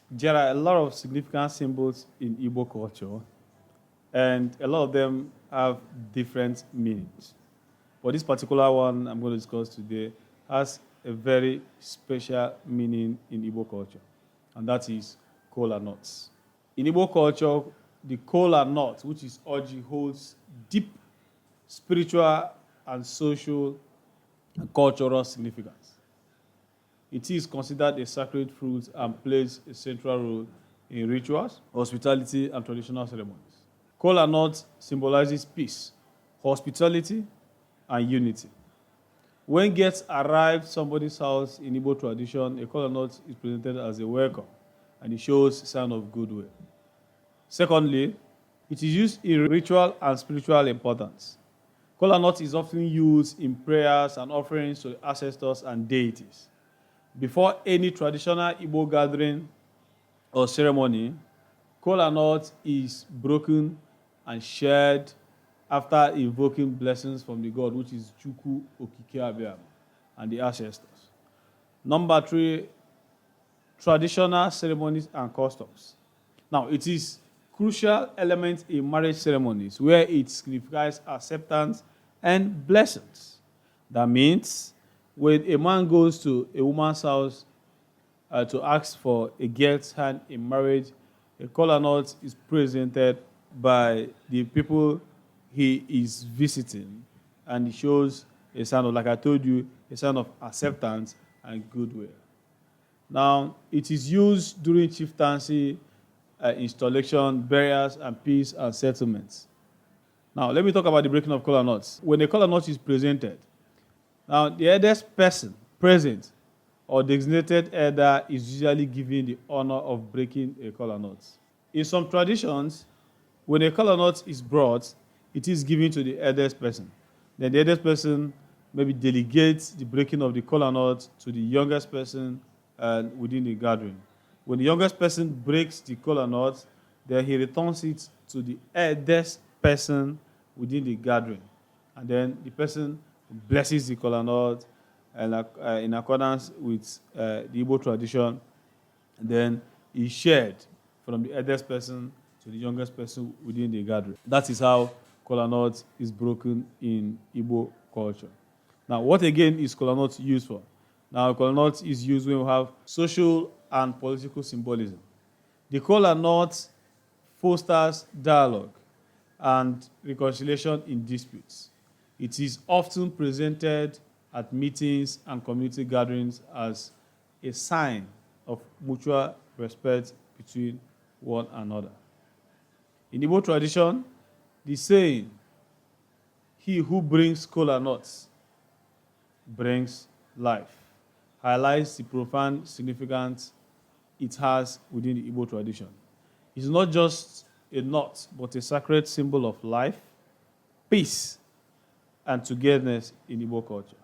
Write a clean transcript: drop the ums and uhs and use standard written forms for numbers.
There are a lot of significant symbols in Igbo culture, and a lot of them have different meanings. But this particular one I'm going to discuss today has a very special meaning in Igbo culture, and that is kola nuts. In Igbo culture, the kola nut, which is Oji, holds deep spiritual and social and cultural significance. It is considered a sacred fruit and plays a central role in rituals, hospitality, and traditional ceremonies. Kola nut symbolizes peace, hospitality, and unity. When guests arrive at somebody's house in Igbo tradition, a kola nut is presented as a welcome, and it shows a sign of goodwill. Secondly, it is used in ritual and spiritual importance. Kola nut is often used in prayers and offerings to ancestors and deities. Before any traditional Igbo gathering or ceremony, kola nut is broken and shared after invoking blessings from the god, which is Chukwu Okike Abiam, and the ancestors. Number 3, traditional ceremonies and customs. Now, it is crucial element in marriage ceremonies where it signifies acceptance and blessings. That means when a man goes to a woman's house to ask for a girl's hand in marriage, a kola nut is presented by the people he is visiting, and it shows a sign of, like I told you, a sign of acceptance and goodwill. Now, it is used during chieftaincy, installation, burials, and peace and settlements. Now, let me talk about the breaking of kola nuts. When a kola nut is presented, now the eldest person present or designated elder is usually given the honor of breaking a kola nut. In some traditions, when a kola nut is brought, it is given to the eldest person. Then the eldest person maybe delegates the breaking of the kola nut to the youngest person within the gathering. When the youngest person breaks the kola nut, then he returns it to the eldest person within the gathering. And then the person blesses the kola nut, and in accordance with the Igbo tradition, then is shared from the eldest person to the youngest person within the gathering. That is how kola nut is broken in Igbo culture. Now, what again is kola nut used for? Now, kola nut is used when we have social and political symbolism. The kola nut fosters dialogue and reconciliation in disputes. It is often presented at meetings and community gatherings as a sign of mutual respect between one another. In Igbo tradition, the saying, "He who brings kola nuts brings life," highlights the profound significance it has within the Igbo tradition. It's not just a nut, but a sacred symbol of life, peace, and togetherness in Igbo culture.